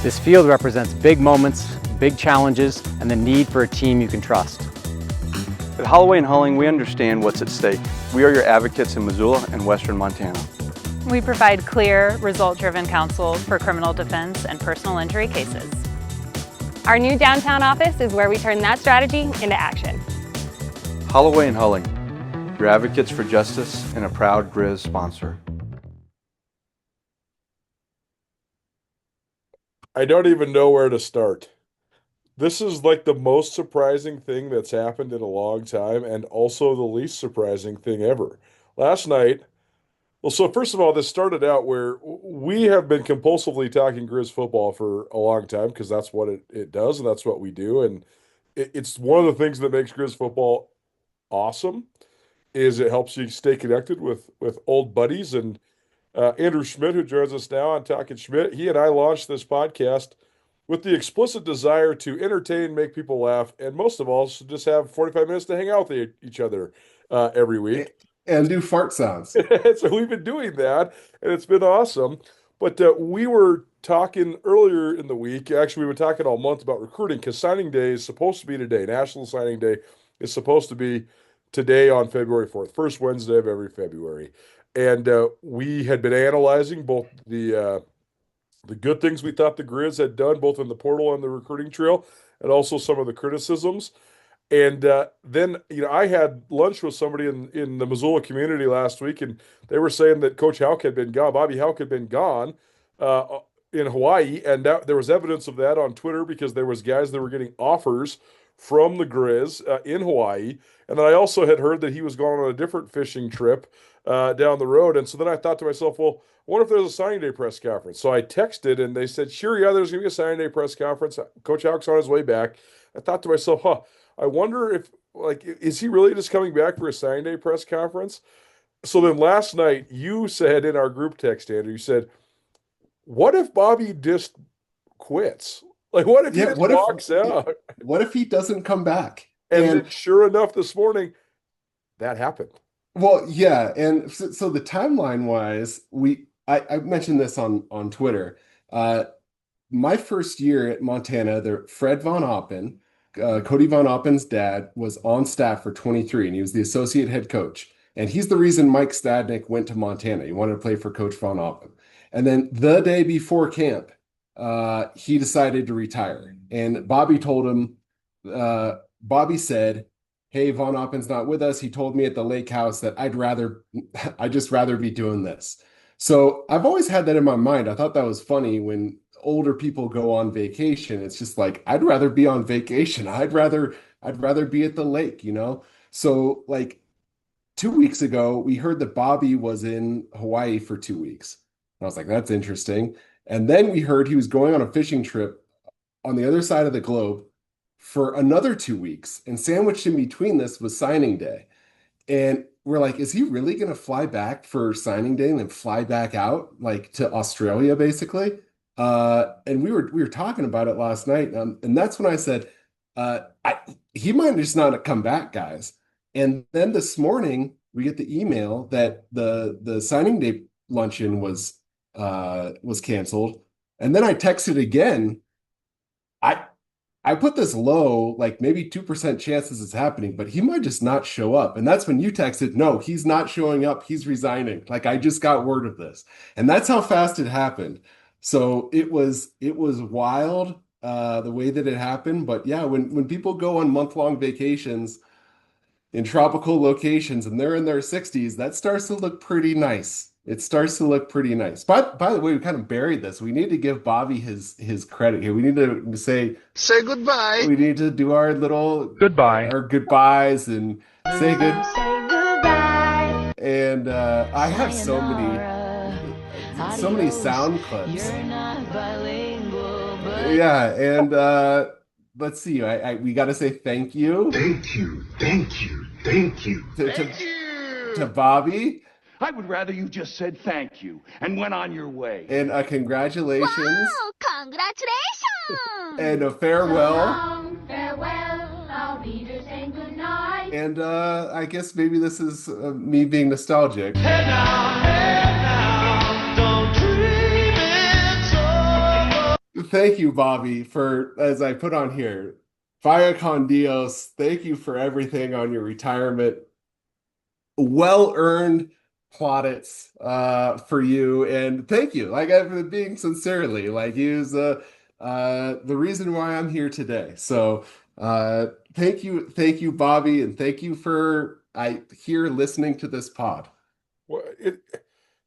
This field represents big moments, big challenges, and the need for a team you can trust. At Holloway & Hulling, we understand what's at stake. We are your advocates in Missoula and Western Montana. We provide clear, result-driven counsel for criminal defense and personal injury cases. Our new downtown office is where we turn that strategy into action. Holloway & Hulling, your advocates for justice and a proud Griz sponsor. I don't even know where to start. This is like the most surprising thing that's happened in a long time, and also the least surprising thing ever. Last night, well, so first of all, this started out where we have been compulsively talking Griz football for a long time because that's what it does, and that's what we do. And it's one of the things that makes Griz football awesome is it helps you stay connected with old buddies. And Andrew Schmidt, who joins us now on Talkin Schmidt, he and I launched this podcast with the explicit desire to entertain, make people laugh, and most of all, just have 45 minutes to hang out with each other every week. And do fart sounds. So we've been doing that, and it's been awesome. But we were talking earlier in the week, actually we've been talking all month about recruiting because signing day is supposed to be today. National Signing Day is supposed to be today on February 4th, first Wednesday of every February. And we had been analyzing both the good things we thought the Griz had done, both in the portal and the recruiting trail, and also some of the criticisms. And then, I had lunch with somebody in the Missoula community last week, and they were saying that Coach Hauck had been gone, Bobby Hauck had been gone in Hawaii, and there was evidence of that on Twitter because there was guys that were getting offers from the Griz in Hawaii. And then I also had heard that he was going on a different fishing trip down the road. And so then I thought to myself, well, I wonder if there's a signing day press conference. So I texted and they said, sure, yeah, there's going to be a signing day press conference. Coach Hauck's on his way back. I thought to myself, I wonder if, is he really just coming back for a signing day press conference? So then last night you said in our group text, Andrew, you said, what if Bobby just quits? What if he just walks out? What if he doesn't come back? And sure enough, this morning, that happened. Well, yeah. And so the timeline wise, I mentioned this on Twitter. My first year at Montana, Fred Von Oppen, Cody Von Oppen's dad, was on staff for 23, and he was the associate head coach. And he's the reason Mike Stadnick went to Montana. He wanted to play for Coach Von Oppen. And then the day before camp, he decided to retire. And Bobby told him, Bobby said, hey, Von Oppen's not with us. He told me at the lake house that I'd just rather be doing this. So I've always had that in my mind. I thought that was funny when older people go on vacation. It's just like, I'd rather be on vacation. I'd rather be at the lake, So 2 weeks ago, we heard that Bobby was in Hawaii for 2 weeks. And I was like, that's interesting. And then we heard he was going on a fishing trip on the other side of the globe for another 2 weeks. And sandwiched in between this was signing day. And we're like, is he really going to fly back for signing day and then fly back out to Australia, basically? And we were talking about it last night. And that's when I said, he might just not come back, guys. And then this morning we get the email that the signing day luncheon was canceled. And then I texted again. I put this low, maybe 2% chances it's happening, but he might just not show up. And that's when you texted, no, he's not showing up. He's resigning. I just got word of this. And that's how fast it happened. So it was wild the way that it happened. But yeah, when people go on month-long vacations in tropical locations and they're in their 60s, that starts to look pretty nice. It starts to look pretty nice. But by the way, we kind of buried this. We need to give Bobby his credit here. We need to say goodbye. We need to do our little our goodbyes and say goodbye. And I have so many sound clips. Yeah, and let's see. We got to say thank you. Thank you to Bobby. I would rather you just said thank you and went on your way. And congratulations. Wow, congratulations. And a farewell. Farewell, I'll be there saying goodnight. And I guess maybe this is me being nostalgic. Head now, don't thank you, Bobby, for, as I put on here, Vaya con Dios. Thank you for everything on your retirement. Well-earned plaudits for you, and thank you. Like, I've been being sincerely, like, you was the reason why I'm here today. So thank you, Bobby, and thank you for here listening to this pod. Well,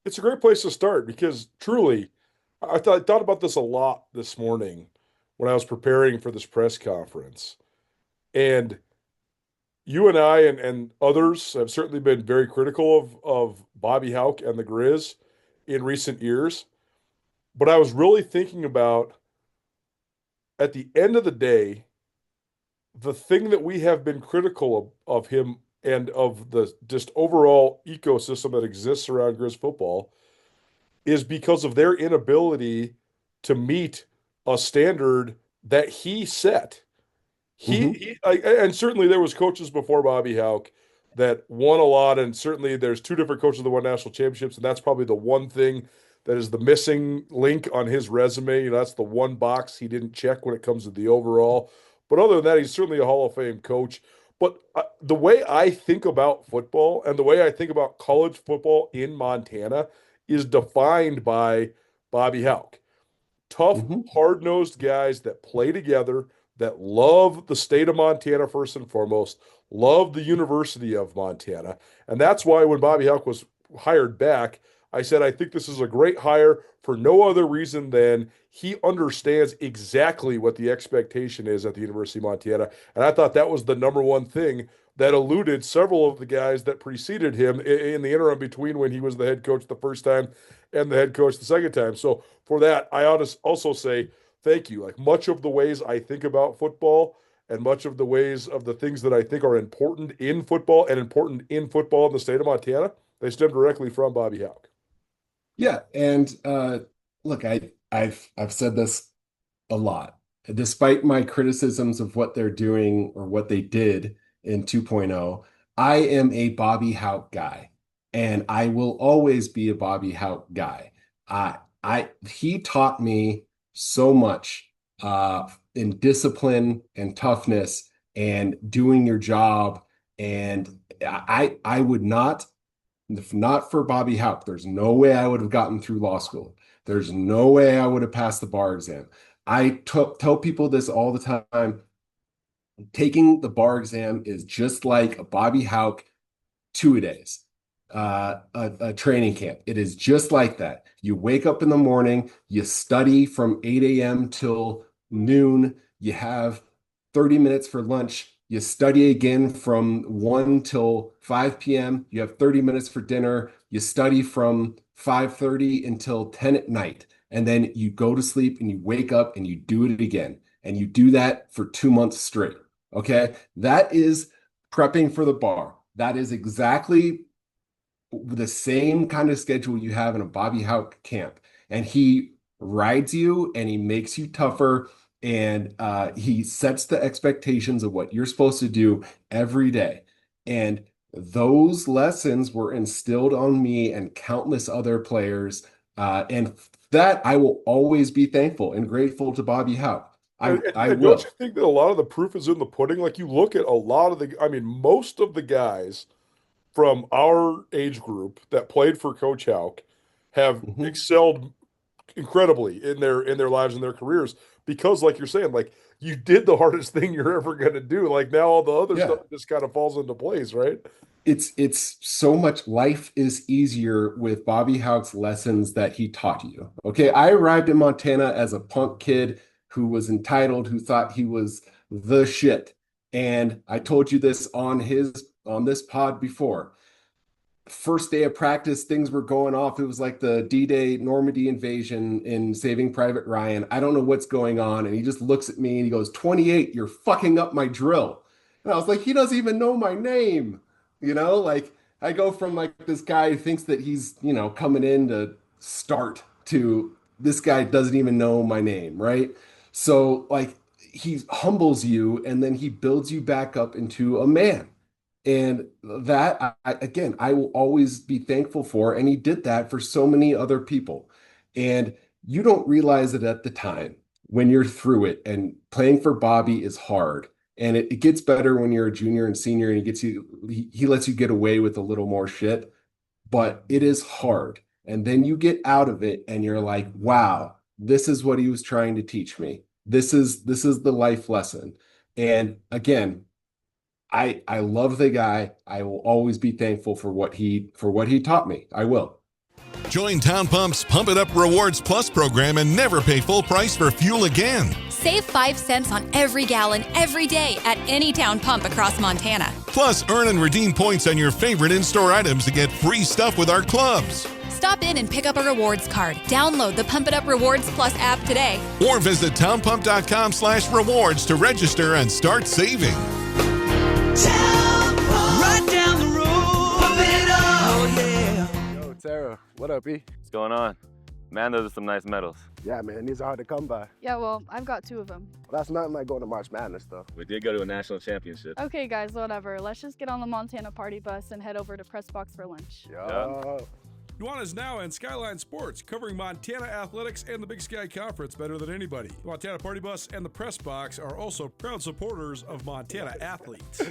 it's a great place to start because truly, I thought about this a lot this morning when I was preparing for this press conference. And you and I and others have certainly been very critical of Bobby Hauck and the Griz in recent years. But I was really thinking about, at the end of the day, the thing that we have been critical of him and of the just overall ecosystem that exists around Griz football is because of their inability to meet a standard that he set. And certainly there was coaches before Bobby Hauck that won a lot, and certainly there's two different coaches that won national championships, and that's probably the one thing that is the missing link on his resume. That's the one box he didn't check when it comes to the overall. But other than that, he's certainly a Hall of Fame coach. But the way I think about football and the way I think about college football in Montana is defined by Bobby Hauck. Tough, hard-nosed guys that play together, that love the state of Montana first and foremost, love the University of Montana. And that's why when Bobby Hauck was hired back, I said, I think this is a great hire for no other reason than he understands exactly what the expectation is at the University of Montana. And I thought that was the number one thing that eluded several of the guys that preceded him in the interim between when he was the head coach the first time and the head coach the second time. So for that, I ought to also say thank you. Like, much of the ways I think about football and much of the ways of the things that I think are important in football and important in football in the state of Montana, they stem directly from Bobby Hauck. Yeah, and look, I've said this a lot. Despite my criticisms of what they're doing or what they did in 2.0, I am a Bobby Hauck guy, and I will always be a Bobby Hauck guy. He taught me so much in discipline and toughness and doing your job, and I would not. If not for Bobby Hauck, there's no way I would have gotten through law school. There's no way I would have passed the bar exam. I tell people this all the time. Taking the bar exam is just like a Bobby Hauck two-a-days, a training camp. It is just like that. You wake up in the morning, you study from 8 a.m. till noon, you have 30 minutes for lunch. You study again from 1 till 5 p.m. You have 30 minutes for dinner. You study from 5:30 until 10 at night. And then you go to sleep and you wake up and you do it again. And you do that for 2 months straight. Okay? That is prepping for the bar. That is exactly the same kind of schedule you have in a Bobby Hauck camp. And he rides you and he makes you tougher. And he sets the expectations of what you're supposed to do every day. And those lessons were instilled on me and countless other players. And that I will always be thankful and grateful to Bobby Hauck. I will. Don't you think that a lot of the proof is in the pudding? Like, you look at a lot of most of the guys from our age group that played for Coach Hauck have excelled incredibly in their lives and their careers. Because, like you're saying, like, you did the hardest thing you're ever going to do. Like, now all the other stuff just kind of falls into place, right? It's so much. Life is easier with Bobby Hauck's lessons that he taught you. Okay, I arrived in Montana as a punk kid who was entitled, who thought he was the shit. And I told you this on this pod before. First day of practice, things were going off. It was like the D-Day Normandy invasion in Saving Private Ryan. I don't know what's going on. And he just looks at me and he goes, 28, you're fucking up my drill. And I was like, he doesn't even know my name. Like, I go from like this guy who thinks that he's, coming in to start, to this guy doesn't even know my name, right? So like, he humbles you and then he builds you back up into a man. And that, I will always be thankful for. And he did that for so many other people. And you don't realize it at the time. when you're through it. And playing for Bobby is hard. And it gets better when you're a junior and senior, and he lets you get away with a little more shit, but it is hard. And then you get out of it and you're like, wow, this is what he was trying to teach me. This is the life lesson. And again, I love the guy. I will always be thankful for what he taught me. I will. Join Town Pump's Pump It Up Rewards Plus program and never pay full price for fuel again. Save 5 cents on every gallon every day at any Town Pump across Montana. Plus, earn and redeem points on your favorite in-store items to get free stuff with our clubs. Stop in and pick up a rewards card. Download the Pump It Up Rewards Plus app today. Or visit townpump.com/rewards to register and start saving. Town Pump. Right down the road. Pump it up. Oh, yeah. Yo, Tara, what up, E? What's going on? Man, those are some nice medals. Yeah, man, these are hard to come by. Yeah, well, I've got 2 of them. Well, that's nothing like going to March Madness, though. We did go to a national championship. Okay, guys, whatever. Let's just get on the Montana party bus and head over to Press Box for lunch. Yo. Nuanez now and Skyline Sports, covering Montana athletics and the Big Sky Conference better than anybody. The Montana Party Bus and the Press Box are also proud supporters of Montana athletes.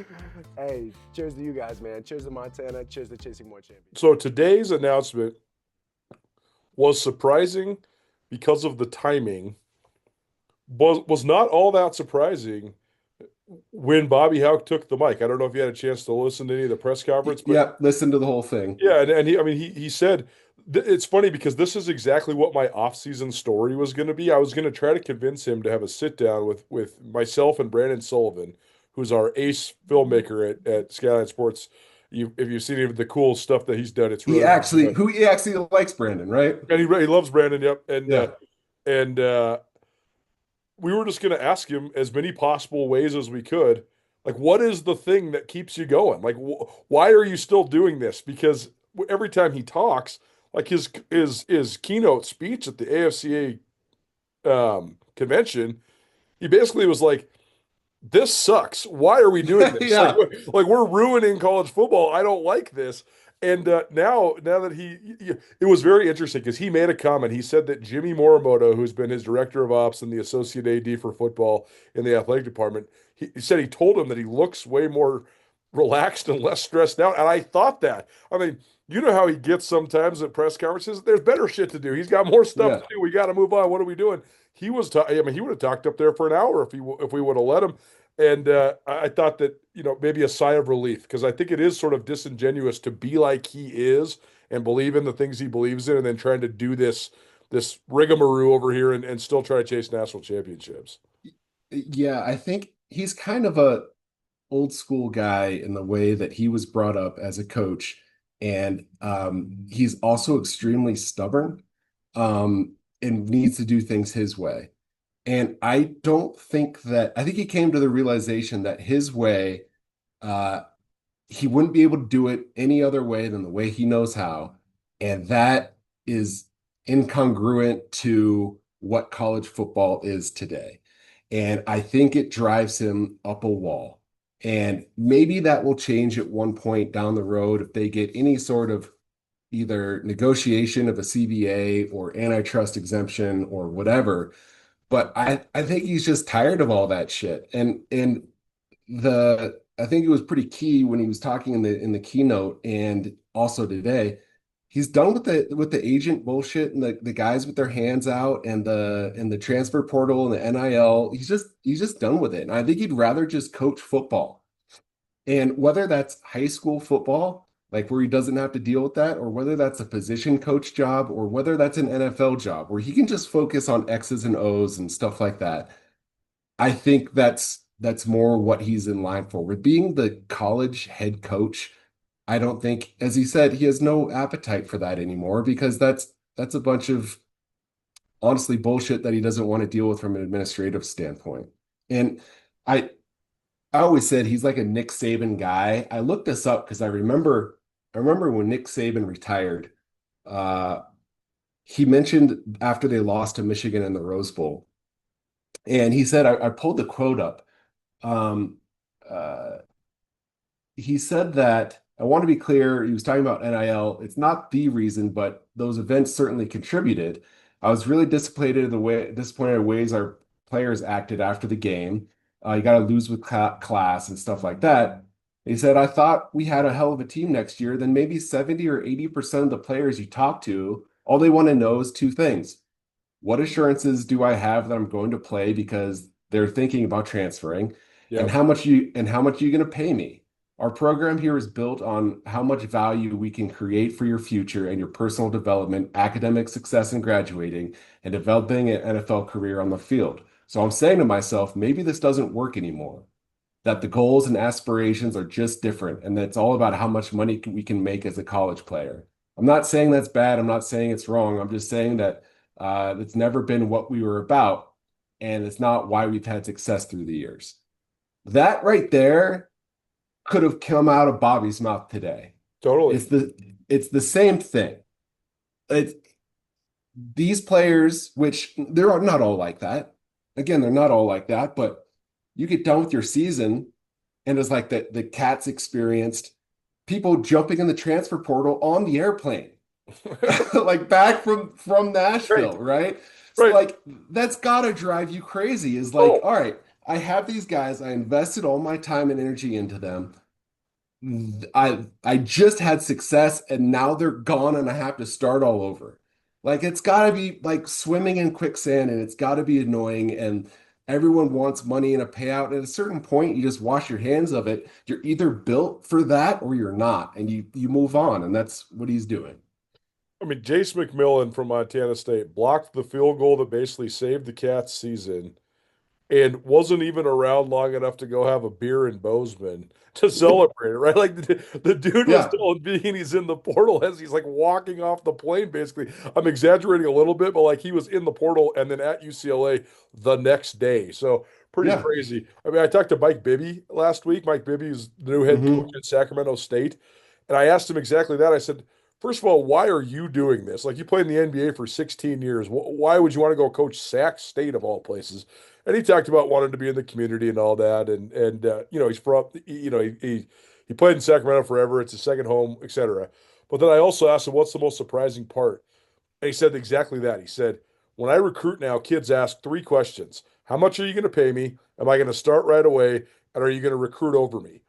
Hey, cheers to you guys, man. Cheers to Montana. Cheers to chasing more champions. So today's announcement was surprising because of the timing. Was not all that surprising when Bobby Hauck took the mic. I don't know if you had a chance to listen to any of the press conference. But yeah, listen to the whole thing. Yeah, and he said, it's funny because this is exactly what my off-season story was going to be. I was going to try to convince him to have a sit-down with myself and Brandon Sullivan, who's our ace filmmaker at Skyline Sports. If you've seen any of the cool stuff that he's done, it's really he actually likes Brandon, right? And he loves Brandon, yep. And yeah. We were just going to ask him as many possible ways as we could. Like, what is the thing that keeps you going? Like, why are you still doing this? Because every time he talks, like his keynote speech at the AFCA convention, he basically was like, this sucks. Why are we doing this? Yeah. like we're ruining college football. I don't like this. And now that it was very interesting because he made a comment. He said that Jimmy Morimoto, who's been his director of ops and the associate AD for football in the athletic department, he said he told him that he looks way more relaxed and less stressed out. And I thought that. I mean, you know how he gets sometimes at press conferences. There's better shit to do. He's got more stuff to do. We got to move on. What are we doing? He was. He would have talked up there for an hour if we would have let him. And I thought that, maybe a sigh of relief, because I think it is sort of disingenuous to be like he is and believe in the things he believes in and then trying to do this rigmarole over here and still try to chase national championships. Yeah, I think he's kind of a old school guy in the way that he was brought up as a coach. And he's also extremely stubborn and needs to do things his way. And I think he came to the realization that his way, he wouldn't be able to do it any other way than the way he knows how. And that is incongruent to what college football is today. And I think it drives him up a wall. And maybe that will change at one point down the road if they get any sort of either negotiation of a CBA or antitrust exemption or whatever. But I think he's just tired of all that shit. And I think it was pretty key when he was talking in the keynote and also today. He's done with the agent bullshit and the guys with their hands out and the transfer portal and the NIL. He's just done with it. And I think he'd rather just coach football. And whether that's high school football, like where he doesn't have to deal with that, or whether that's a position coach job, or whether that's an NFL job where he can just focus on X's and O's and stuff like that. I think that's more what he's in line for. With being the college head coach, I don't think, as he said, he has no appetite for that anymore, because that's a bunch of honestly bullshit that he doesn't want to deal with from an administrative standpoint. And I always said he's like a Nick Saban guy. I looked this up because I remember when Nick Saban retired, he mentioned after they lost to Michigan in the Rose Bowl, and he said, I pulled the quote up. He said that, I want to be clear, he was talking about NIL. It's not the reason, but those events certainly contributed. I was really disappointed in ways our players acted after the game. You got to lose with class and stuff like that. He said, I thought we had a hell of a team next year. Then maybe 70 or 80% of the players you talk to, all they want to know is two things. What assurances do I have that I'm going to play because they're thinking about transferring? Yeah. And how much are you going to pay me? Our program here is built on how much value we can create for your future and your personal development, academic success and graduating, and developing an NFL career on the field. So I'm saying to myself, maybe this doesn't work anymore, that the goals and aspirations are just different, and that it's all about how much money we can make as a college player. I'm not saying that's bad. I'm not saying it's wrong. I'm just saying that it's never been what we were about, and it's not why we've had success through the years. That right there could have come out of Bobby's mouth today. Totally. It's the same thing. These players, which they're not all like that. Again, they're not all like that, but you get done with your season, and it's like the Cats experienced people jumping in the transfer portal on the airplane, like back from Nashville, right? So like that's gotta drive you crazy. Is like, all right, I have these guys, I invested all my time and energy into them. I just had success, and now they're gone, and I have to start all over. Like it's gotta be like swimming in quicksand, and it's gotta be annoying, and everyone wants money and a payout. At a certain point, you just wash your hands of it. You're either built for that or you're not, and you move on, and that's what he's doing. I mean, Jace McMillan from Montana State blocked the field goal that basically saved the Cats' season and wasn't even around long enough to go have a beer in Bozeman to celebrate it, right? Like the dude was telling me he's in the portal as he's like walking off the plane, basically. I'm exaggerating a little bit, but like he was in the portal and then at UCLA the next day. So pretty crazy. I mean, I talked to Mike Bibby last week. Mike Bibby is the new head coach at Sacramento State. And I asked him exactly that. I said, first of all, why are you doing this? Like you played in the NBA for 16 years. Why would you want to go coach Sac State of all places? And he talked about wanting to be in the community and all that. And you know, he's from, you know, he played in Sacramento forever. It's his second home, etc. But then I also asked him, what's the most surprising part? And he said exactly that. He said, when I recruit now, kids ask three questions. How much are you going to pay me? Am I going to start right away? And are you going to recruit over me?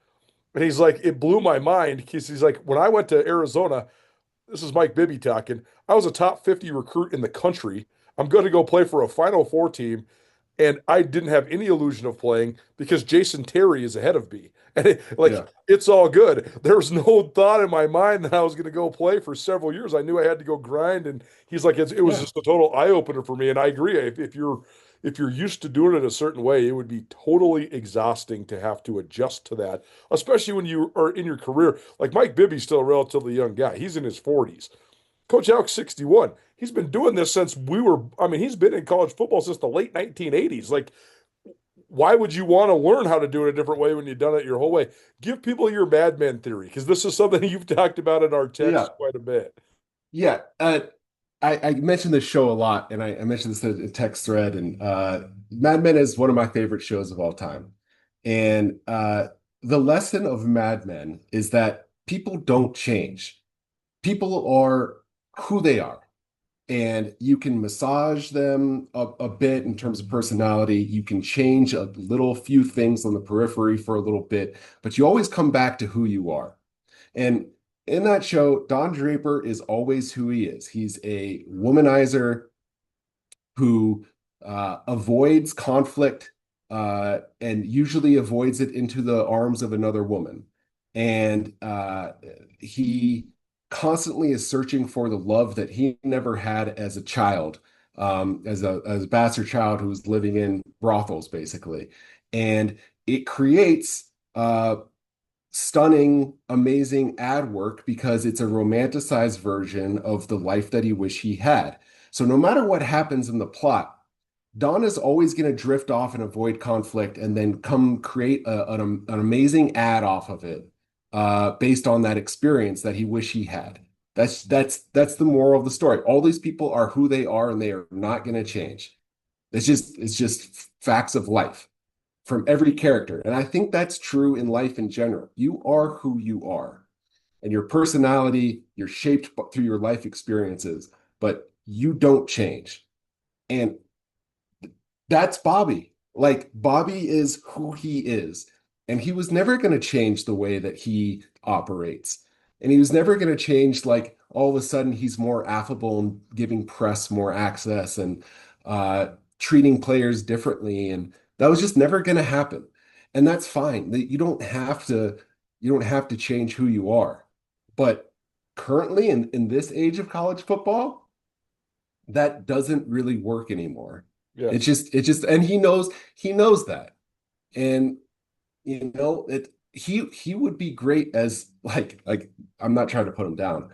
And he's like, it blew my mind because he's like, when I went to Arizona, this is Mike Bibby talking, I was a top 50 recruit in the country. I'm going to go play for a Final Four team. And I didn't have any illusion of playing because Jason Terry is ahead of me. And it's all good. There was no thought in my mind that I was going to go play for several years. I knew I had to go grind. And he's like, it was just a total eye opener for me. And I agree. If you're used to doing it a certain way, it would be totally exhausting to have to adjust to that, especially when you are in your career. Like Mike Bibby's still a relatively young guy. He's in his 40s. Coach Hauck's 61. He's been doing this since he's been in college football since the late 1980s. Like, why would you want to learn how to do it a different way when you've done it your whole way? Give people your madman theory, because this is something you've talked about in our text quite a bit. Yeah. I mentioned this show a lot, and I mentioned this in a text thread, and Mad Men is one of my favorite shows of all time. And the lesson of Mad Men is that people don't change. People are who they are. And you can massage them a bit in terms of personality. You can change a few things on the periphery for a little bit, but you always come back to who you are. And in that show, Don Draper is always who he is. He's a womanizer who avoids conflict and usually avoids it into the arms of another woman. And he constantly is searching for the love that he never had as a child, as a bastard child who was living in brothels, basically. And it creates stunning, amazing ad work because it's a romanticized version of the life that he wished he had. So no matter what happens in the plot, Don is always going to drift off and avoid conflict and then come create an amazing ad off of it. Based on that experience that he wished he had. That's the moral of the story. All these people are who they are, and they are not going to change. It's just facts of life from every character. And I think that's true in life in general. You are who you are, and your personality, you're shaped through your life experiences, but you don't change. And that's Bobby. Like, Bobby is who he is. And he was never going to change the way that he operates. And he was never going to change, like, all of a sudden he's more affable and giving press more access and treating players differently. And that was just never going to happen. And that's fine. You don't have to change who you are. But currently in this age of college football, that doesn't really work anymore. Yeah. It just, and he knows that. And he would be great as like I'm not trying to put him down.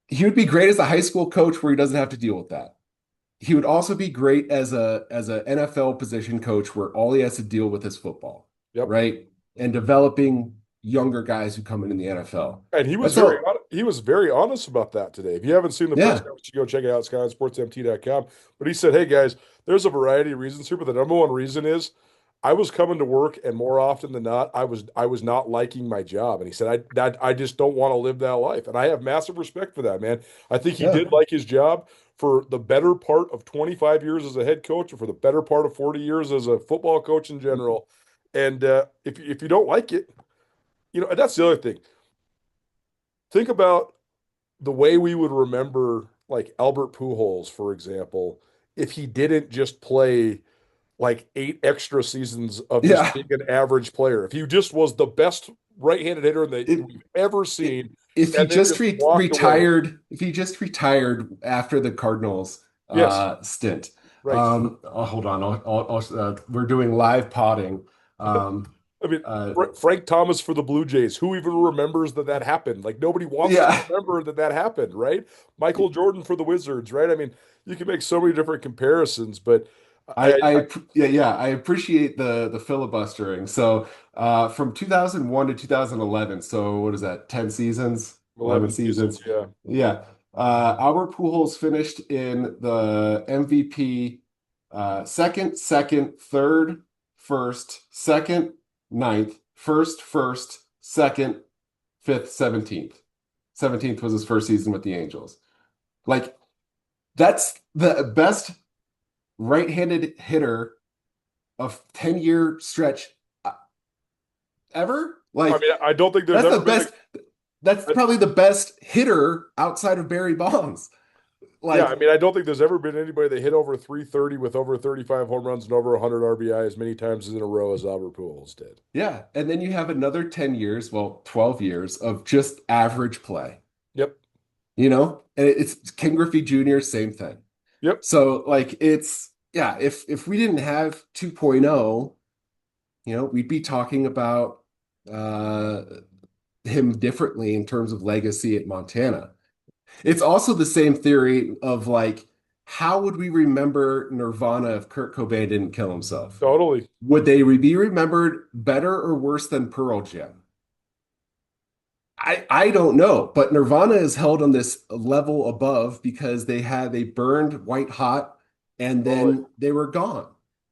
He would be great as a high school coach where he doesn't have to deal with that. He would also be great as a NFL position coach where all he has to deal with is football. Yep. Right? And developing younger guys who come in the NFL. And he was very honest about that today. If you haven't seen the press conference, you go check it out, SkylineSportsMT.com. But he said, hey guys, there's a variety of reasons here, but the number one reason is I was coming to work, and more often than not, I was not liking my job. And he said, I just don't want to live that life. And I have massive respect for that, man. I think he did like his job for the better part of 25 years as a head coach, and for the better part of 40 years as a football coach in general. And if you don't like it, and that's the other thing. Think about the way we would remember, like, Albert Pujols, for example, if he didn't just play like 8 extra seasons of just being an average player. If he just was the best right-handed hitter that we've ever seen. If he just retired, if he just retired after the Cardinals stint. Right. Hold on. We're doing live potting. Frank Thomas for the Blue Jays. Who even remembers that happened? Like, nobody wants to remember that happened, right? Michael Jordan for the Wizards, right? I mean, you can make so many different comparisons, but I appreciate the filibustering. So from 2001 to 2011, so what is that? 10 seasons, 11 seasons. Yeah. Albert Pujols finished in the MVP second, third, first, second, ninth, first, second, fifth, 17th. 17th was his first season with the Angels. Like, that's the best right-handed hitter of 10-year stretch ever. Like, I mean, I don't think there's that's probably the best hitter outside of Barry Bonds. Like, I mean, I don't think there's ever been anybody that hit over 330 with over 35 home runs and over 100 RBI as many times in a row as Albert Pujols did. Yeah, and then you have another 10 years, 12 years of just average play. Yep. And it's Ken Griffey Jr., same thing. Yep. So, like, it's, if we didn't have 2.0, we'd be talking about him differently in terms of legacy at Montana. It's also the same theory of, like, how would we remember Nirvana if Kurt Cobain didn't kill himself? Totally. Would they be remembered better or worse than Pearl Jam? I don't know, but Nirvana is held on this level above because they burned white hot and then they were gone.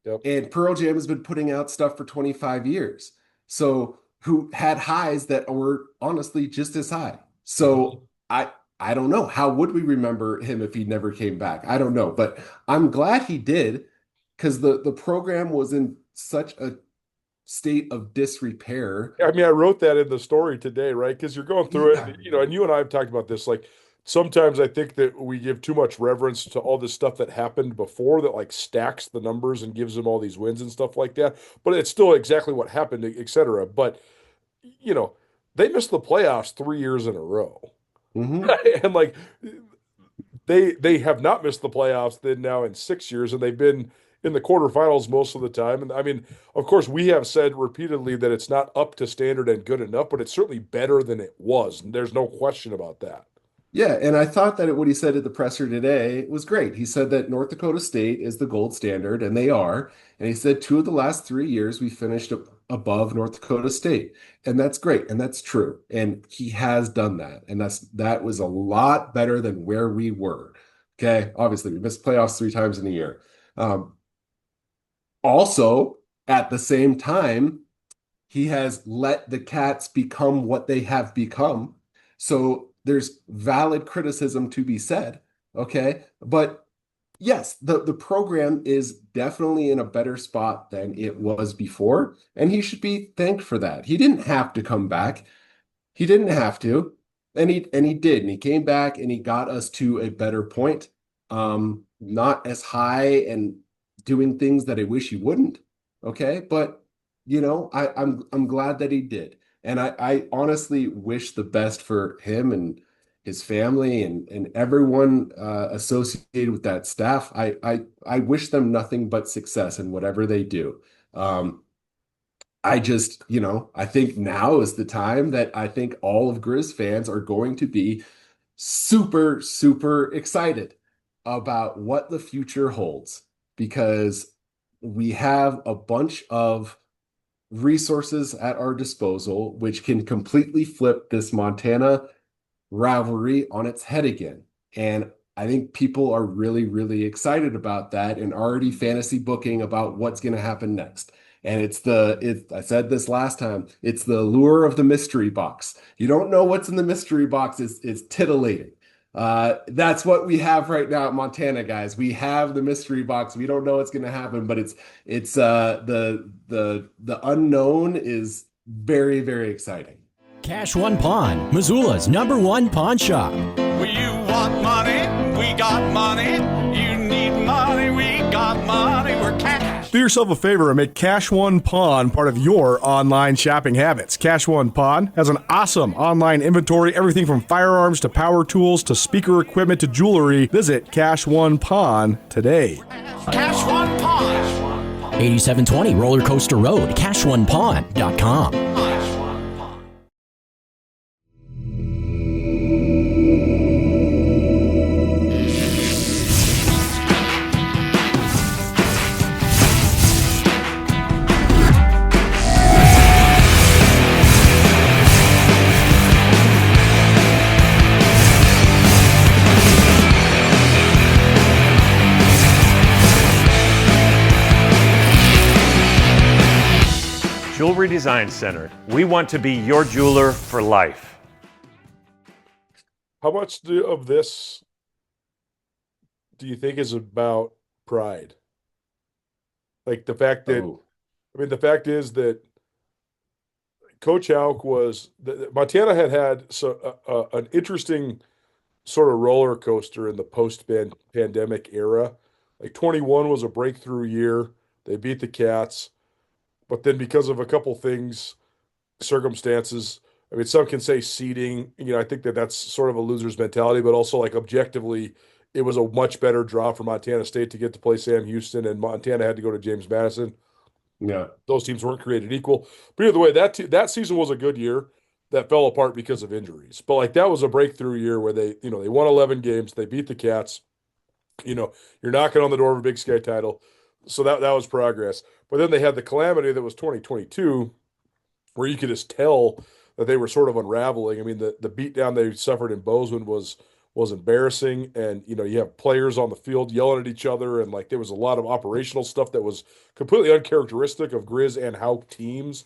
Yep. And Pearl Jam has been putting out stuff for 25 years. So who had highs that were honestly just as high. So I don't know. How would we remember him if he never came back? I don't know, but I'm glad he did, because the program was in such a state of disrepair. I mean, I wrote that in the story today, right? Because you're going through it, and you and I have talked about this. Like, sometimes I think that we give too much reverence to all this stuff that happened before that, like, stacks the numbers and gives them all these wins and stuff like that. But it's still exactly what happened, et cetera. But, they missed the playoffs 3 years in a row. Mm-hmm. And, like, they have not missed the playoffs then now in 6 years, and they've been in the quarterfinals most of the time. And I mean, of course, we have said repeatedly that it's not up to standard and good enough, but it's certainly better than it was. And there's no question about that. Yeah, and I thought that what he said at the presser today was great. He said that North Dakota State is the gold standard, and they are. And he said 2 of the last 3 years we finished above North Dakota State. And that's great, and that's true. And he has done that. And that was a lot better than where we were. Okay, obviously we missed playoffs 3 times in a year. Also, at the same time, he has let the Cats become what they have become. So there's valid criticism to be said, okay? But, yes, the program is definitely in a better spot than it was before, and he should be thanked for that. He didn't have to come back. He didn't have to, and he did, and he came back and he got us to a better point. Not as high and doing things that I wish he wouldn't. Okay, but I'm glad that he did, and I honestly wish the best for him and his family and everyone associated with that staff. I wish them nothing but success in whatever they do. I just, I think now is the time that I think all of Griz fans are going to be super, super excited about what the future holds, because we have a bunch of resources at our disposal which can completely flip this Montana rivalry on its head again. And I think people are really, really excited about that and already fantasy booking about what's going to happen next. And I said this last time, it's the lure of the mystery box. You don't know what's in the mystery box is titillating. That's what we have right now at Montana, guys. We have the mystery box. We don't know what's going to happen, but it's the unknown is very, very exciting. Cash One Pawn, Missoula's #1 pawn shop. You want money? We got money. You need money? We got money. We're cash. Do yourself a favor and make Cash One Pawn part of your online shopping habits. Cash One Pawn has an awesome online inventory, everything from firearms to power tools to speaker equipment to jewelry. Visit Cash One Pawn today. Cash One Pawn. 8720 Roller Coaster Road, CashOnePawn.com. Jewelry Design Center. We want to be your jeweler for life. How much of this do you think is about pride? Like the fact that, the fact is that Coach Hauck Montana had an interesting sort of roller coaster in the post-pandemic era. Like 21 was a breakthrough year. They beat the Cats. But then because of a couple things, circumstances, some can say seeding, I think that's sort of a loser's mentality, but also like objectively, it was a much better draw for Montana State to get to play Sam Houston, and Montana had to go to James Madison. Yeah. Those teams weren't created equal. But either way, that season was a good year that fell apart because of injuries. But like that was a breakthrough year where they won 11 games, they beat the Cats. You're knocking on the door of a Big Sky title. So that was progress. But then they had the calamity that was 2022, where you could just tell that they were sort of unraveling. The beatdown they suffered in Bozeman was embarrassing. And, you have players on the field yelling at each other. And like there was a lot of operational stuff that was completely uncharacteristic of Griz and Hauck teams.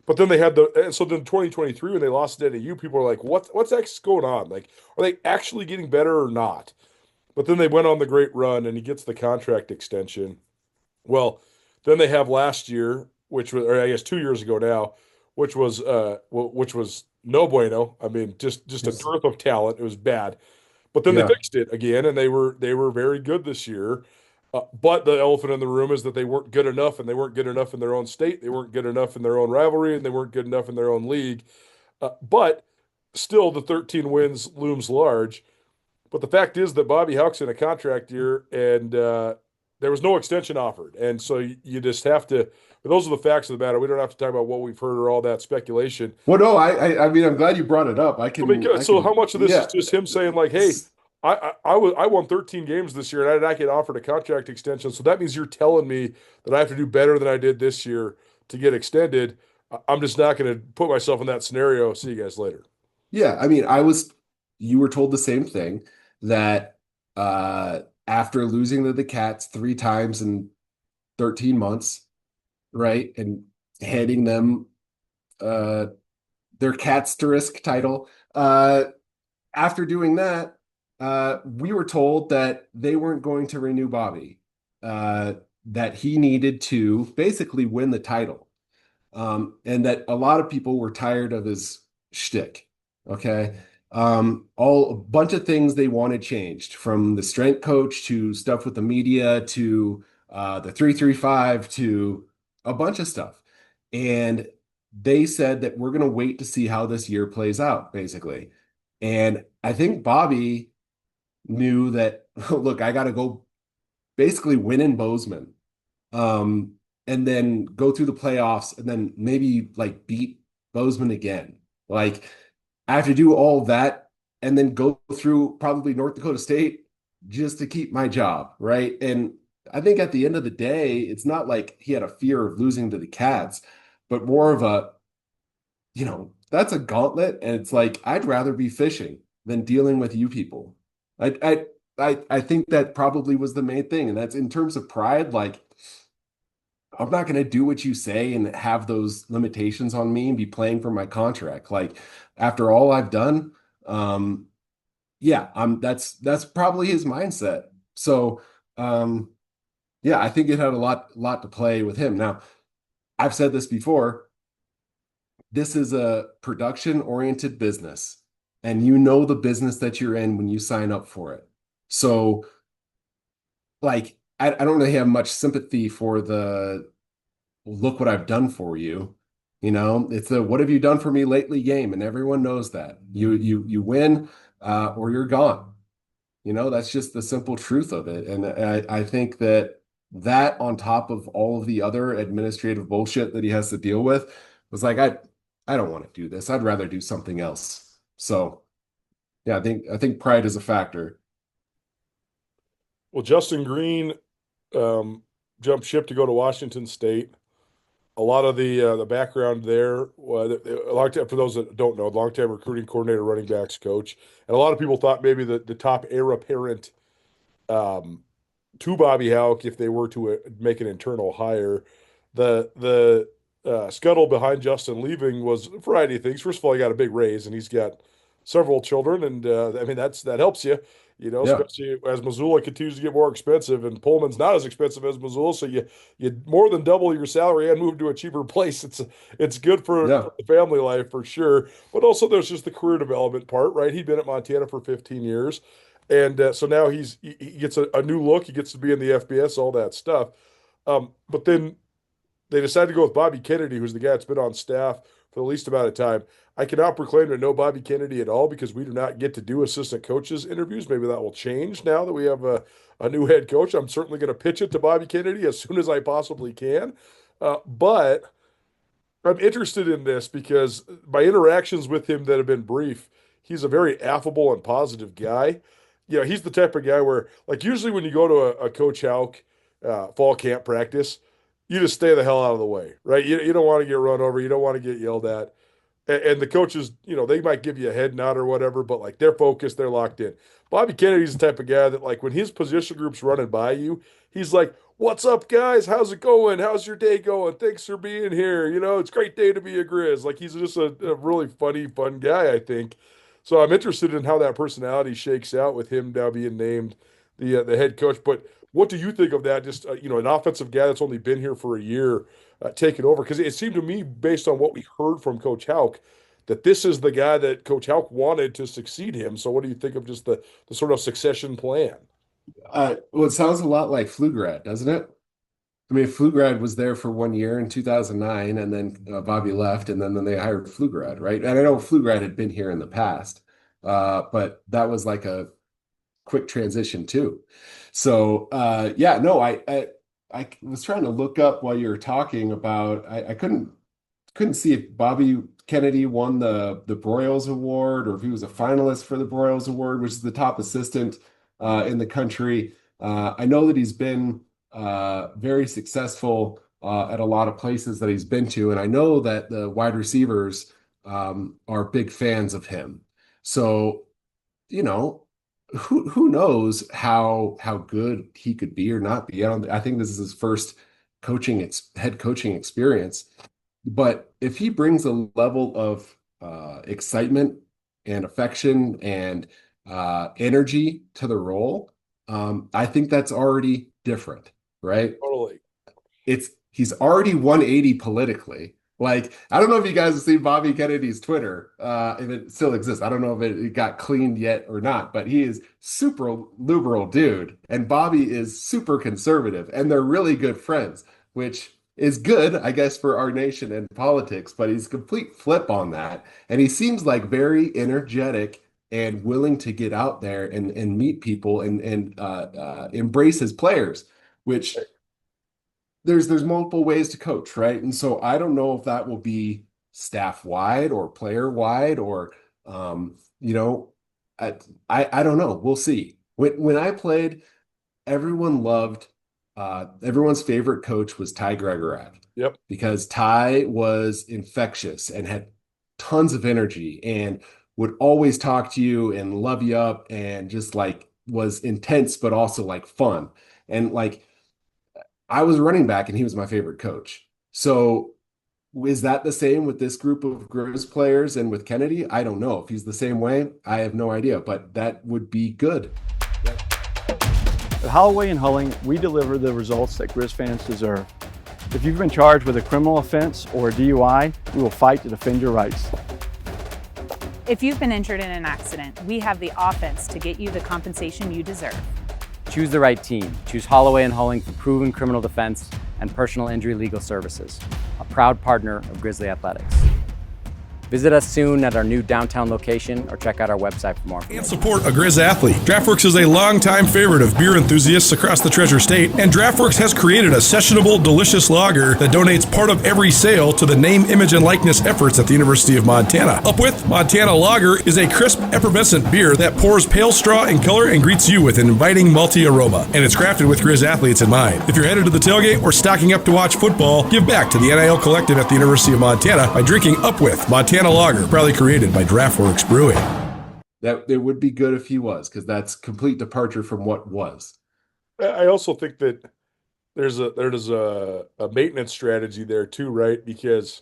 But then they had so then 2023, when they lost to NAU, people were like, what's actually going on? Like, are they actually getting better or not? But then they went on the great run and he gets the contract extension. Well, then they have last year, which was, or I guess 2 years ago now, which was no bueno. Just a dearth of talent. It was bad. But then they fixed it again, and they were very good this year. But the elephant in the room is that they weren't good enough, and they weren't good enough in their own state. They weren't good enough in their own rivalry, and they weren't good enough in their own league. But still, the 13 wins looms large. But the fact is that Bobby Hauck's in a contract year, and there was no extension offered. And so you just have to – those are the facts of the matter. We don't have to talk about what we've heard or all that speculation. Well, no, I'm glad you brought it up. How much of this is just him saying like, hey, I won 13 games this year and I did not get offered a contract extension. So that means you're telling me that I have to do better than I did this year to get extended. I'm just not going to put myself in that scenario. See you guys later. Yeah, you were told the same thing, that after losing to the Cats 3 times in 13 months, right, and handing them their Catsterisk title, after doing that, we were told that they weren't going to renew Bobby, that he needed to basically win the title, and that a lot of people were tired of his shtick. Okay. A bunch of things they wanted changed, from the strength coach to stuff with the media to the 3-3-5 to a bunch of stuff. And they said that we're going to wait to see how this year plays out, basically. And I think Bobby knew that, look, I got to go basically win in Bozeman, and then go through the playoffs and then maybe like beat Bozeman again. Like, I have to do all that and then go through probably North Dakota State just to keep my job, right? And I think at the end of the day, it's not like he had a fear of losing to the Cats, but more of a, that's a gauntlet, and it's like, I'd rather be fishing than dealing with you people. I think that probably was the main thing, and that's in terms of pride. Like, I'm not going to do what you say and have those limitations on me and be playing for my contract. Like, after all I've done, that's probably his mindset. So, I think it had a lot to play with him. Now, I've said this before. This is a production-oriented business, and you know the business that you're in when you sign up for it. So, like, I don't really have much sympathy for the look what I've done for you. It's a what have you done for me lately game, and everyone knows that. You win or you're gone. That's just the simple truth of it. And I think that on top of all of the other administrative bullshit that he has to deal with was like, I don't want to do this. I'd rather do something else. So yeah, I think pride is a factor. Well, Justin Green jumped ship to go to Washington State. A lot of the background there, for those that don't know, longtime recruiting coordinator, running backs coach, and a lot of people thought maybe the top heir apparent to Bobby Hauck if they were to make an internal hire. The scuttle behind Justin leaving was a variety of things. First of all, he got a big raise, and he's got several children, and that helps you. Especially as Missoula continues to get more expensive, and Pullman's not as expensive as Missoula, so you more than double your salary and move to a cheaper place. It's good for the family life for sure, but also there's just the career development part, right? He'd been at Montana for 15 years, and so now he gets a new look. He gets to be in the FBS, all that stuff. But then they decided to go with Bobby Kennedy, who's the guy that's been on staff for the least amount of time. I cannot proclaim to know Bobby Kennedy at all because we do not get to do assistant coaches interviews. Maybe that will change now that we have a new head coach. I'm certainly going to pitch it to Bobby Kennedy as soon as I possibly can. But I'm interested in this because my interactions with him that have been brief, he's a very affable and positive guy. He's the type of guy where, like, usually when you go to a Coach Hauck fall camp practice, you just stay the hell out of the way, right? You don't want to get run over. You don't want to get yelled at. And the coaches, they might give you a head nod or whatever, but like they're focused, they're locked in. Bobby Kennedy's the type of guy that, like, when his position group's running by you, he's like, "What's up, guys? How's it going? How's your day going? Thanks for being here. It's a great day to be a Griz." Like, he's just a really funny, fun guy, I think. So I'm interested in how that personality shakes out with him now being named the head coach. But what do you think of that? Just an offensive guy that's only been here for a year. Taking over, because it seemed to me, based on what we heard from Coach Hauck, that this is the guy that Coach Hauck wanted to succeed him. So what do you think of just the sort of succession plan? Well, it sounds a lot like Pflugrad, doesn't it? I mean, Pflugrad was there for 1 year in 2009, and then Bobby left, and then they hired Pflugrad, right? And I know Pflugrad had been here in the past, but that was like a quick transition too. So I was trying to look up while you were talking about. I couldn't see if Bobby Kennedy won the Broyles Award or if he was a finalist for the Broyles Award, which is the top assistant in the country. I know that he's been very successful at a lot of places that he's been to, and I know that the wide receivers are big fans of him. So, who knows how good he could be or not be. I think this is his first head coaching experience, but if he brings a level of excitement and affection and energy to the role, I think that's already different, right? Totally. He's already 180 politically. Like, I don't know if you guys have seen Bobby Kennedy's Twitter, if it still exists. I don't know if it got cleaned yet or not, but he is super liberal dude, and Bobby is super conservative, and they're really good friends, which is good, I guess, for our nation and politics, but he's a complete flip on that. And he seems like very energetic and willing to get out there and meet people and embrace his players, which there's multiple ways to coach, right? And so I don't know if that will be staff wide or player wide or I don't know. We'll see. When I played, everyone loved everyone's favorite coach was Ty Gregorath. Yep. Because Ty was infectious and had tons of energy and would always talk to you and love you up and just like was intense but also like fun. And like I was running back and he was my favorite coach. So is that the same with this group of Griz players and with Kennedy? I don't know. If he's the same way, I have no idea, but that would be good. At Holloway and Hulling, we deliver the results that Griz fans deserve. If you've been charged with a criminal offense or a DUI, we will fight to defend your rights. If you've been injured in an accident, we have the offense to get you the compensation you deserve. Choose the right team. Choose Holloway and Hulling for proven criminal defense and personal injury legal services, a proud partner of Grizzly Athletics. Visit us soon at our new downtown location or check out our website for more information. And support a Griz athlete. DraftWorks is a longtime favorite of beer enthusiasts across the Treasure State, and DraftWorks has created a sessionable, delicious lager that donates part of every sale to the name, image, and likeness efforts at the University of Montana. Up with Montana Lager is a crisp, effervescent beer that pours pale straw in color and greets you with an inviting malty aroma. And it's crafted with Griz athletes in mind. If you're headed to the tailgate or stocking up to watch football, give back to the NIL Collective at the University of Montana by drinking Up with Montana Lager, proudly created by DraftWorks Brewing. That it would be good if he was, because that's complete departure from what was. I also think that there's a maintenance strategy there too, right? Because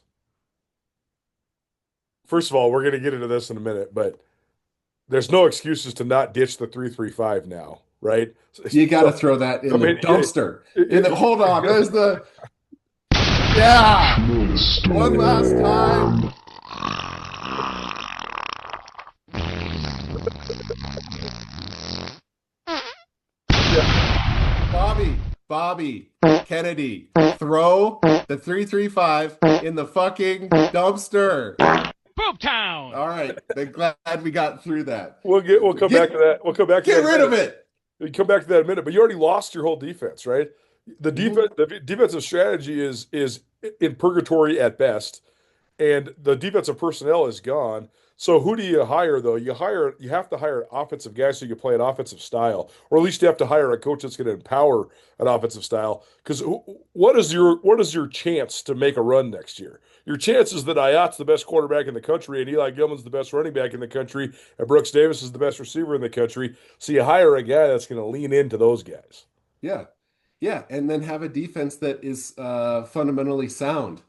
first of all, we're going to get into this in a minute, but there's no excuses to not ditch the 3-3-5 now, right? You got to throw that in the dumpster. Hold on, there's the one last time. Bobby Kennedy, throw the 3-3-5 in the fucking dumpster. Poop town. All right, I'm glad we got through that. We'll come back to that. We'll come back to that. Get rid of it. We come back to that in a minute. But you already lost your whole defense, right? The defensive strategy is in purgatory at best, and the defensive personnel is gone. So who do you hire though? You have to hire an offensive guy so you can play an offensive style, or at least you have to hire a coach that's going to empower an offensive style. Because what is your chance to make a run next year? Your chance is that Ayat's the best quarterback in the country, and Eli Gilman's the best running back in the country, and Brooks Davis is the best receiver in the country. So you hire a guy that's going to lean into those guys. Yeah, and then have a defense that is fundamentally sound.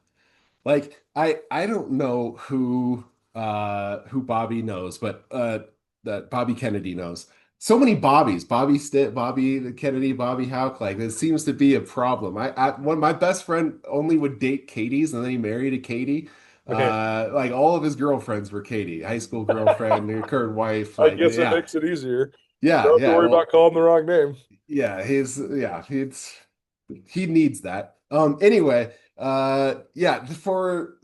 Like I don't know who Bobby knows, but that Bobby Kennedy knows. So many Bobbies, Bobby Kennedy, Bobby Hauck. Like this seems to be a problem. My best friend only would date Katie's, and then he married a Katie. Okay. Like all of his girlfriends were Katie, high school girlfriend, her current wife. Like, I guess that makes it easier. Yeah, don't have to worry about calling the wrong name. Yeah, he needs that. Anyway. For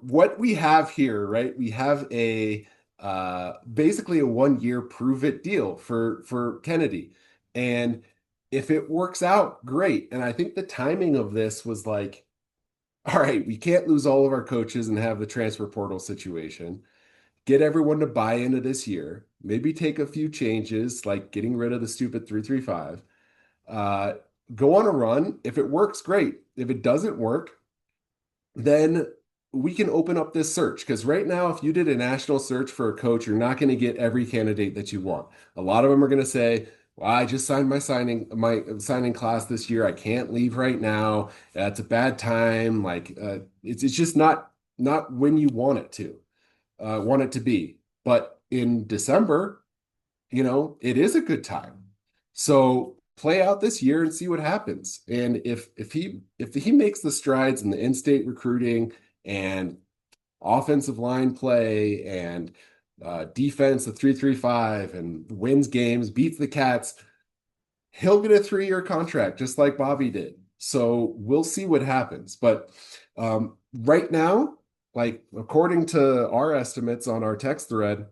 what we have here, right? We have a basically a 1-year prove it deal for Kennedy. And if it works out, great. And I think the timing of this was like, all right, we can't lose all of our coaches and have the transfer portal situation. Get everyone to buy into this year. Maybe take a few changes, like getting rid of the stupid 3-3-5. Go on a run. If it works, great. If it doesn't work, then we can open up this search. Because right now, if you did a national search for a coach, you're not going to get every candidate that you want. A lot of them are going to say, well, I just signed my signing class this year. I can't leave right now. It's a bad time. Like it's just not when you want it to be. But in December, it is a good time. So play out this year and see what happens. And if he makes the strides in the in-state recruiting and offensive line play and defense, the 3-3-5, and wins games, beats the Cats, he'll get a 3-year contract just like Bobby did. So we'll see what happens. But right now, like according to our estimates on our text thread,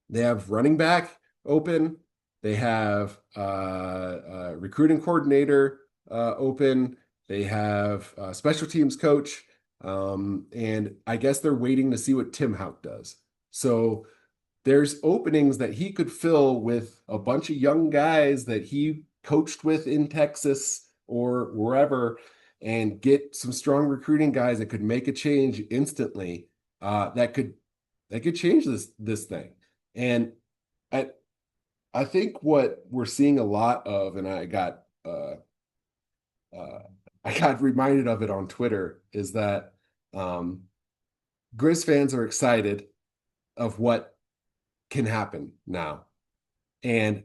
they have running back open. They have recruiting coordinator open. They have special teams coach. And I guess they're waiting to see what Tim Hauck does. So there's openings that he could fill with a bunch of young guys that he coached with in Texas or wherever, and get some strong recruiting guys that could make a change instantly. That could change this thing. And I think what we're seeing a lot of, and I got reminded of it on Twitter, is that Griz fans are excited of what can happen now. And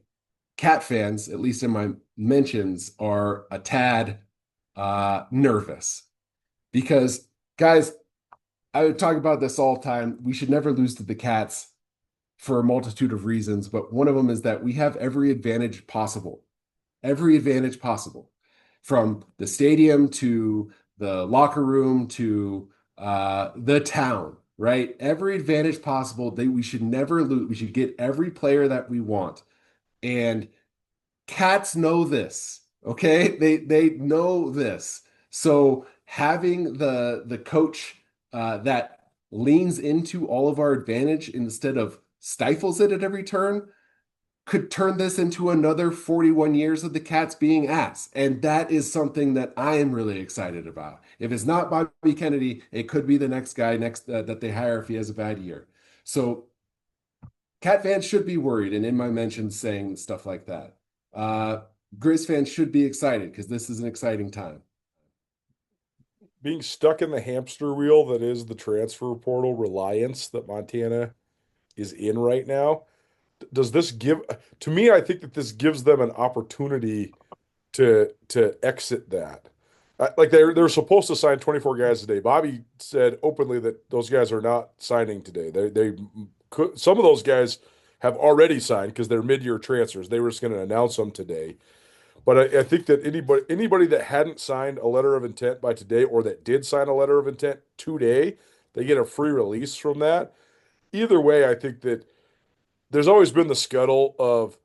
Cat fans, at least in my mentions, are a tad nervous. Because, guys, I would talk about this all the time. We should never lose to the Cats for a multitude of reasons, but one of them is that we have every advantage possible. Every advantage possible. From the stadium to the locker room to the town, right? Every advantage possible that we should never lose. We should get every player that we want. And Cats know this, okay? They know this. So having the coach that leans into all of our advantage instead of stifles it at every turn could turn this into another 41 years of the Cats being ass. And that is something that I am really excited about. If it's not Bobby Kennedy, it could be the next guy that they hire if he has a bad year. So Cat fans should be worried, and in my mentions saying stuff like that. Griz fans should be excited because this is an exciting time. Being stuck in the hamster wheel that is the transfer portal reliance that Montana is in right now, does this give, to me, I think that this gives them an opportunity to exit that. Like they're supposed to sign 24 guys today. Bobby said openly that those guys are not signing today. They could, some of those guys have already signed because they're mid-year transfers. They were just going to announce them today. But I think that anybody that hadn't signed a letter of intent by today, or that did sign a letter of intent today, they get a free release from that. Either way, I think that there's always been the scuttle of,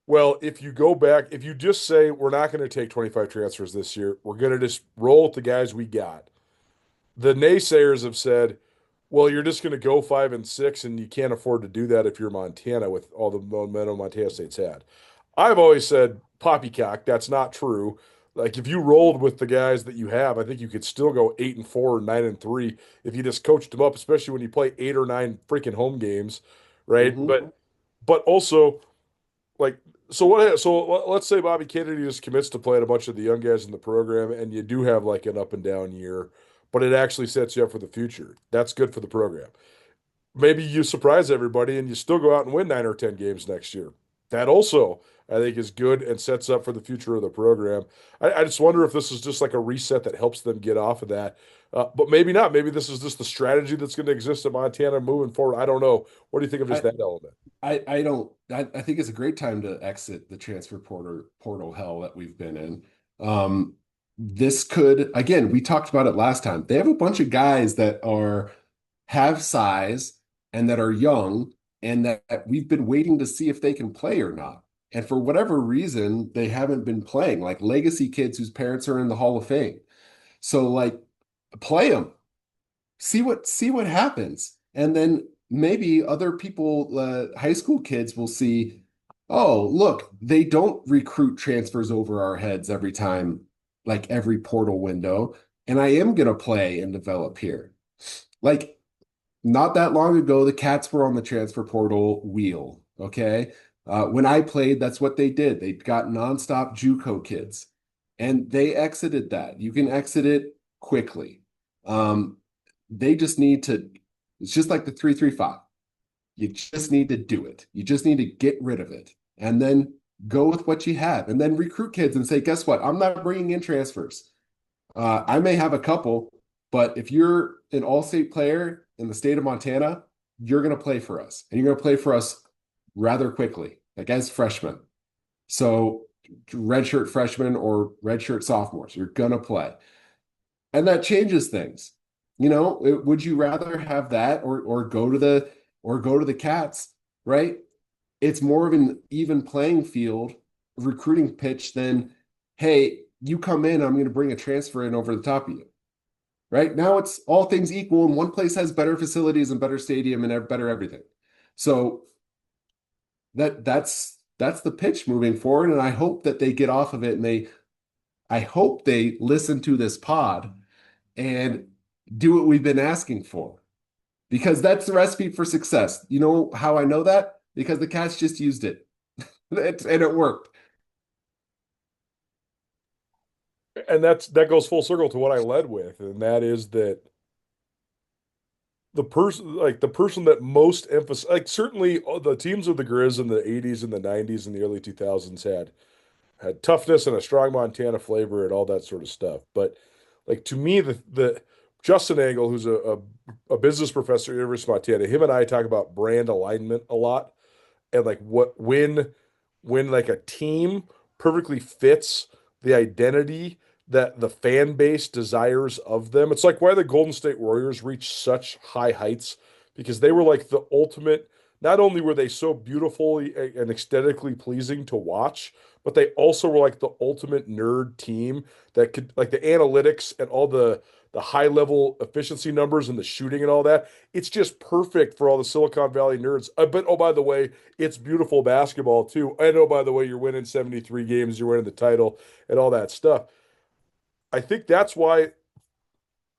well, if you go back, if you just say we're not going to take 25 transfers this year, we're going to just roll with the guys we got. The naysayers have said, well, you're just going to go 5-6, and you can't afford to do that if you're Montana with all the momentum Montana State's had. I've always said, poppycock, that's not true. Like, if you rolled with the guys that you have, I think you could still go 8-4 or 9-3 if you just coached them up, especially when you play 8 or 9 freaking home games, right? Mm-hmm. But also, like, so let's say Bobby Kennedy just commits to playing a bunch of the young guys in the program, and you do have like an up and down year, but it actually sets you up for the future. That's good for the program. Maybe you surprise everybody and you still go out and win 9 or 10 games next year. That also, I think, is good and sets up for the future of the program. I just wonder if this is just like a reset that helps them get off of that. But maybe not. Maybe this is just the strategy that's going to exist in Montana moving forward. I don't know. What do you think of just that element? I think it's a great time to exit the transfer portal hell that we've been in. This could, again, we talked about it last time. They have a bunch of guys that have size and that are young, and that we've been waiting to see if they can play or not. And for whatever reason, they haven't been playing, like legacy kids whose parents are in the Hall of Fame. So, like, play them, see what happens. And then maybe other people, high school kids, will see, oh, look, they don't recruit transfers over our heads every time, like every portal window. And I am going to play and develop here. Like, not that long ago, the Cats were on the transfer portal wheel, okay? When I played, that's what they did. They got nonstop JUCO kids, and they exited that. You can exit it quickly. They just need to, it's just like the 3-3-5. You just need to do it. You just need to get rid of it and then go with what you have and then recruit kids and say, guess what? I'm not bringing in transfers. I may have a couple, but if you're an all-state player in the state of Montana, you're going to play for us and you're going to play for us rather quickly, like as freshmen. So redshirt freshmen or redshirt sophomores, you're going to play. And that changes things. You know, would you rather have that or go to the Cats, right? It's more of an even playing field recruiting pitch than, hey, you come in, I'm going to bring a transfer in over the top of you. Right now, it's all things equal, and one place has better facilities and better stadium and better everything. So that's the pitch moving forward, and I hope that they get off of it, and I hope they listen to this pod and do what we've been asking for, because that's the recipe for success. You know how I know that? Because the Cats just used it, and it worked. And that goes full circle to what I led with, and that is that the person that most emphasize, like certainly the teams of the Griz in the 80s and the 90s and the early 2000s had toughness and a strong Montana flavor and all that sort of stuff. But like to me, the Justin Angle, who's a business professor at University of Montana, him and I talk about brand alignment a lot, and like when like a team perfectly fits the identity that the fan base desires of them. It's like why the Golden State Warriors reached such high heights, because they were like the ultimate. Not only were they so beautifully and aesthetically pleasing to watch, but they also were like the ultimate nerd team that could, like the analytics and all the high level efficiency numbers and the shooting and all that. It's just perfect for all the Silicon Valley nerds. But oh, by the way, it's beautiful basketball too. And oh, by the way, you're winning 73 games, you're winning the title and all that stuff. I think that's why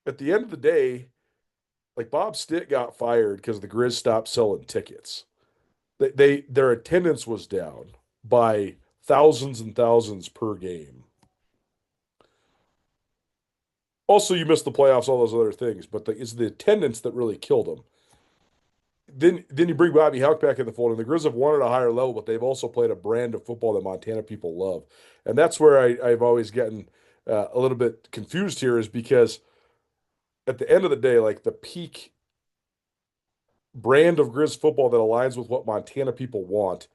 at the end of the day, like Bob Stitt got fired because the Griz stopped selling tickets. Their attendance was down by thousands and thousands per game. Also, you missed the playoffs, all those other things, but it's the attendance that really killed them. Then you bring Bobby Hauck back in the fold, and the Griz have won at a higher level, but they've also played a brand of football that Montana people love. And that's where I've always gotten a little bit confused here, is because at the end of the day, like the peak brand of Griz football that aligns with what Montana people want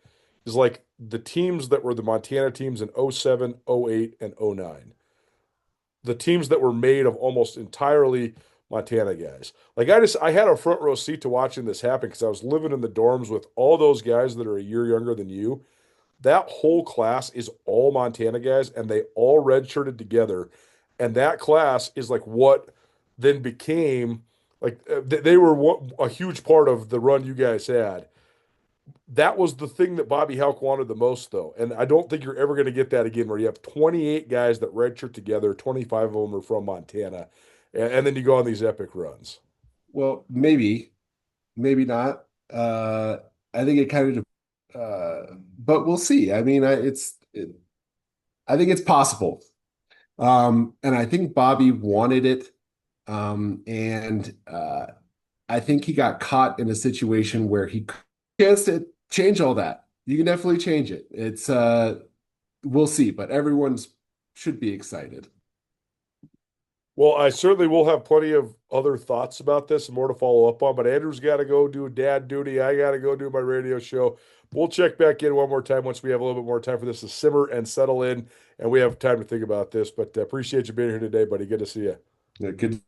is like the teams that were the Montana teams in 07, 08, and 09. The teams that were made of almost entirely Montana guys. Like I had a front row seat to watching this happen because I was living in the dorms with all those guys that are a year younger than you. That whole class is all Montana guys, and they all redshirted together. And that class is like what then became like they were a huge part of the run you guys had. That was the thing that Bobby Hauck wanted the most, though. And I don't think you're ever going to get that again, where you have 28 guys that redshirt together, 25 of them are from Montana, and then you go on these epic runs. Well, maybe not. I think it kind of, but we'll see. I mean, I think it's possible. And I think Bobby wanted it. And I think he got caught in a situation where he chance to change all that. You can definitely change it. It's we'll see, but everyone's should be excited. Well, I certainly will have plenty of other thoughts about this and more to follow up on, but Andrew's got to go do dad duty. I got to go do my radio show. We'll check back in one more time once we have a little bit more time for this to simmer and settle in, and we have time to think about this. But appreciate you being here today, buddy. Good to see you. Yeah, good.